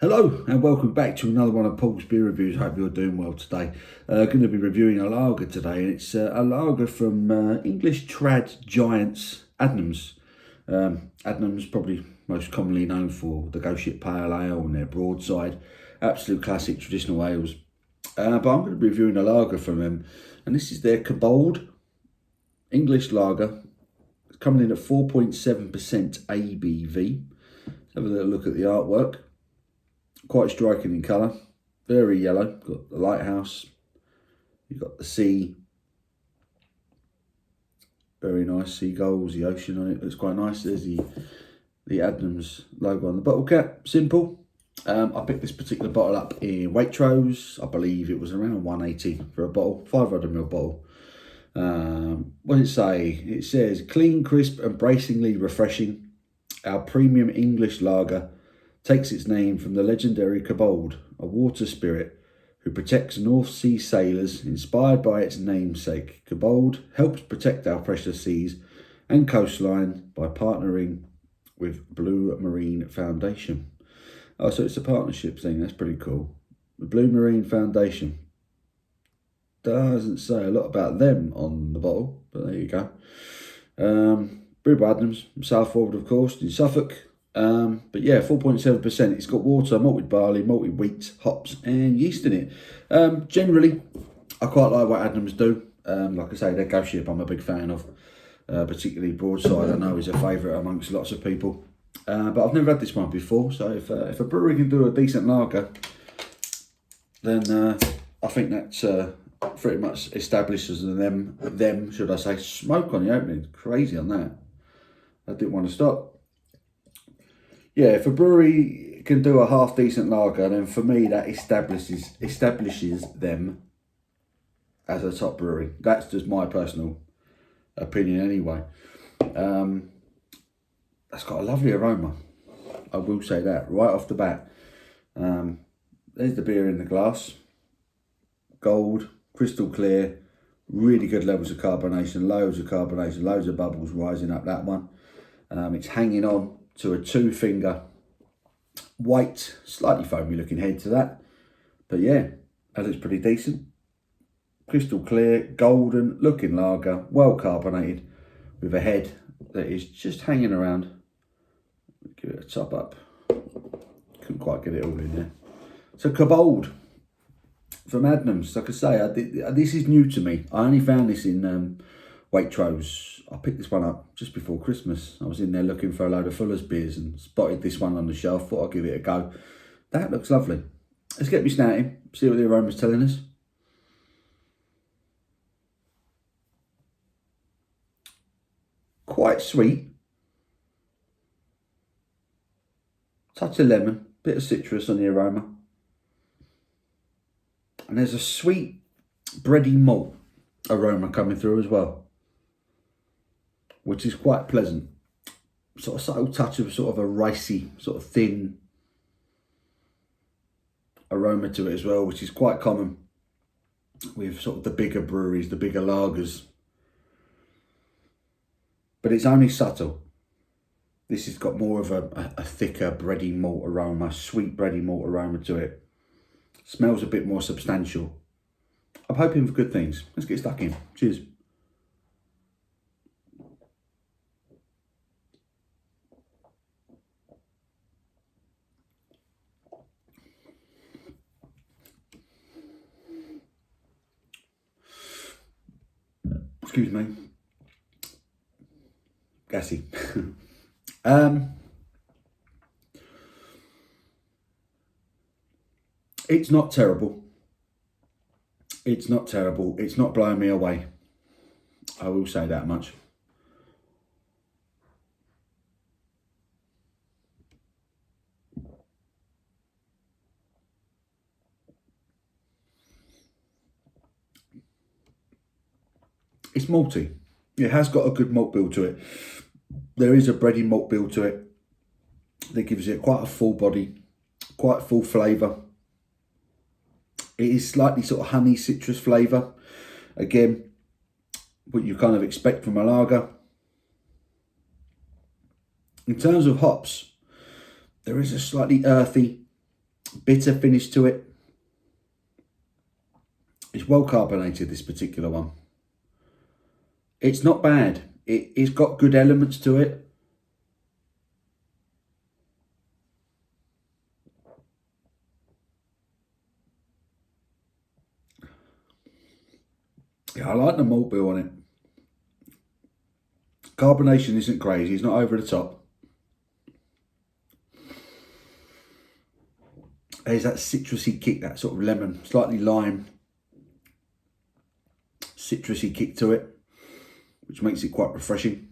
Hello and welcome back to another one of Paul's beer reviews. Hope you're doing well today. Going to be reviewing a lager today, and it's a lager from English trad giants Adnams. Adnams probably most commonly known for the Ghost Ship Pale Ale and their broadside, absolute classic traditional ales. But I'm going to be reviewing a lager from them, and this is their Kombold English lager. It's coming in at 4.7% ABV. Let's have a little look at the artwork. Quite striking in colour, very yellow. Got the lighthouse, you've got the sea, very nice seagulls, the ocean on it, looks quite nice. There's the Adnams logo on the bottle cap, simple. I picked this particular bottle up in Waitrose. I believe it was around 180 for a bottle, 500ml bottle. What does it say? It says, clean, crisp and bracingly refreshing. Our premium English lager takes its name from the legendary Kombold, a water spirit who protects North Sea sailors. Inspired by its namesake, Kombold helps protect our precious seas and coastline by partnering with Blue Marine Foundation. Oh, so it's a partnership thing. That's pretty cool. The Blue Marine Foundation. Doesn't say a lot about them on the bottle, but there you go. Brewed by Adnams, Southwold, of course, in Suffolk. But yeah, 4.7%. It's got water, malted barley, malted wheat, hops and yeast in it. Generally, I quite like what Adnams do. Like I say, their Ghost Ship I'm a big fan of. Particularly Broadside, I know is a favourite amongst lots of people. But I've never had this one before, so if a brewery can do a decent lager, then I think that's pretty much establishes them, should I say, smoke on the opening. Crazy on that. I didn't want to stop. Yeah, if a brewery can do a half decent lager, then for me that establishes them as a top brewery. That's just my personal opinion anyway. That's got a lovely aroma. I will say that right off the bat. There's the beer in the glass. Gold, crystal clear, really good levels of carbonation, loads of bubbles rising up that one. It's hanging on to a 2-finger white, slightly foamy looking head to that. But yeah, that looks pretty decent. Crystal clear, golden looking lager, well carbonated, with a head that is just hanging around. Give it a top up. Couldn't quite get it all in there. So Kombold from Adnams. Like I say, this is new to me. I only found this in Waitrose. I picked this one up just before Christmas. I was in there looking for a load of Fuller's beers and spotted this one on the shelf. Thought I'd give it a go. That looks lovely. Let's get me snouting, see what the aroma's telling us. Quite sweet. Touch of lemon, bit of citrus on the aroma. And there's a sweet bready malt aroma coming through as well, which is quite pleasant. Sort of subtle touch of sort of a ricey, sort of thin aroma to it as well, which is quite common with sort of the bigger breweries, the bigger lagers. But it's only subtle. This has got more of a thicker bready malt aroma, sweet bready malt aroma to it. Smells a bit more substantial. I'm hoping for good things. Let's get stuck in. Cheers. Excuse me. Gassy. It's not terrible. It's not terrible. It's not blowing me away. I will say that much. It's malty. It has got a good malt bill to it. There is a bready malt bill to it that gives it quite a full body, quite full flavour. It is slightly sort of honey citrus flavour. Again, what you kind of expect from a lager. In terms of hops, there is a slightly earthy bitter finish to it. It's well carbonated, this particular one. It's not bad. It's got good elements to it. Yeah, I like the malt bill on it. Carbonation isn't crazy. It's not over the top. There's that citrusy kick, that sort of lemon, slightly lime, citrusy kick to it, which makes it quite refreshing.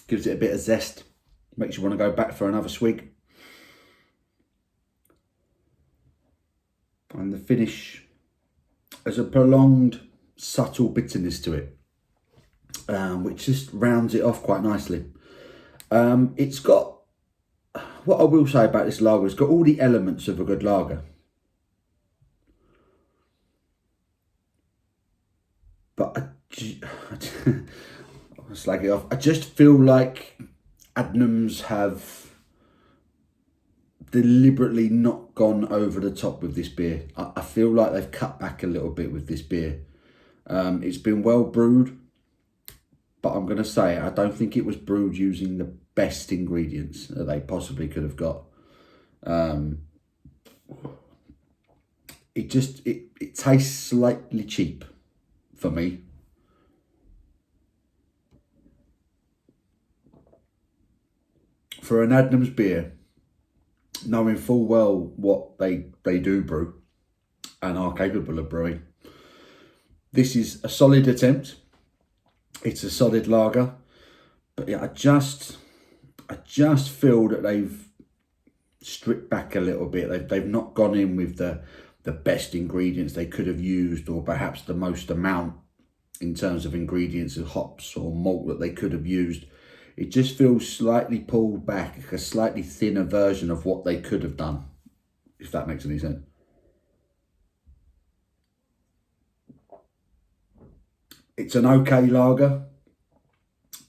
Gives it a bit of zest. Makes you want to go back for another swig. And the finish has a prolonged, subtle bitterness to it, which just rounds it off quite nicely. It's got, what I will say about this lager, it's got all the elements of a good lager. But I'll slag it off. I just feel like Adnams have deliberately not gone over the top with this beer. I feel like they've cut back a little bit with this beer. It's been well brewed, but I'm going to say I don't think it was brewed using the best ingredients that they possibly could have got. It tastes slightly cheap for me. For an Adnams beer, knowing full well what they do brew and are capable of brewing, this is a solid attempt. It's a solid lager, but yeah, I just feel that they've stripped back a little bit. They've not gone in with the best ingredients they could have used, or perhaps the most amount in terms of ingredients of hops or malt that they could have used. It just feels slightly pulled back, a slightly thinner version of what they could have done, if that makes any sense. It's an okay lager,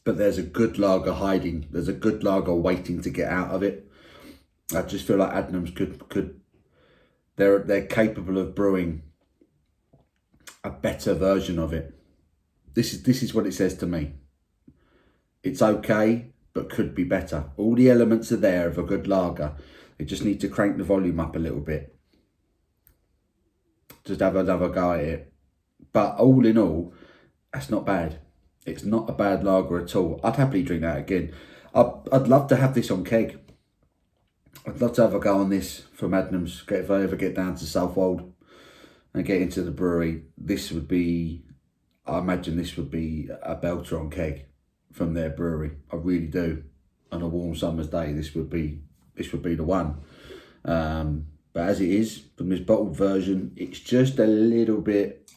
but there's a good lager hiding. There's a good lager waiting to get out of it. I just feel like Adnams they're capable of brewing a better version of it. This is what it says to me. It's okay, but could be better. All the elements are there of a good lager. They just need to crank the volume up a little bit. Just have another go at it. But all in all, that's not bad. It's not a bad lager at all. I'd happily drink that again. I'd love to have this on keg. I'd love to have a go on this from Adnams. If I ever get down to Southwold and get into the brewery, this would be, I imagine this would be a belter on keg from their brewery. I really do. On a warm summer's day, this would be the one. But as it is, from this bottled version, it's just a little bit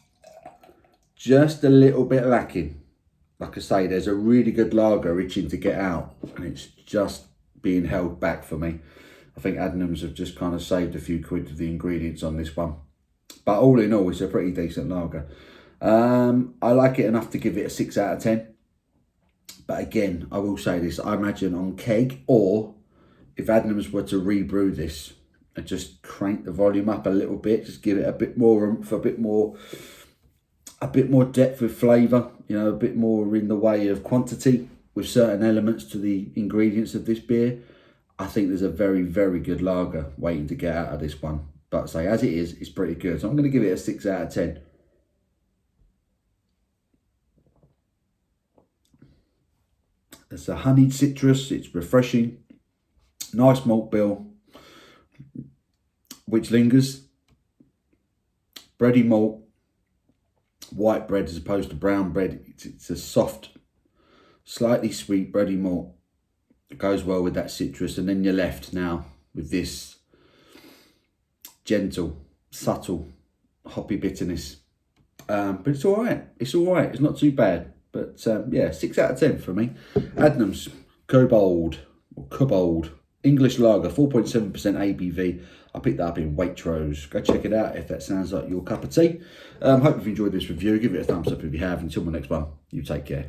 lacking. Like I say, there's a really good lager itching to get out, and it's just being held back for me. I think Adnams have just kind of saved a few quid with the ingredients on this one. But all in all, it's a pretty decent lager. I like it enough to give it a 6 out of 10. But again, I will say this, I imagine on keg, or if Adnams were to rebrew this and just crank the volume up a little bit, just give it a bit more oomph, a bit more depth with flavour, you know, a bit more in the way of quantity with certain elements to the ingredients of this beer, I think there's a very, very good lager waiting to get out of this one. But say, as it is, it's pretty good. So I'm going to give it a 6 out of 10. It's a honeyed citrus, it's refreshing, nice malt bill, which lingers, bready malt, white bread as opposed to brown bread. It's a soft, slightly sweet bready malt. It goes well with that citrus, and then you're left now with this gentle, subtle, hoppy bitterness. But it's all right. It's all right. It's not too bad. But yeah, 6 out of 10 for me. Adnams Kombold, or Kombold, English lager, 4.7% ABV. I picked that up in Waitrose. Go check it out if that sounds like your cup of tea. Hope you've enjoyed this review. Give it a thumbs up if you have. Until my next one, you take care.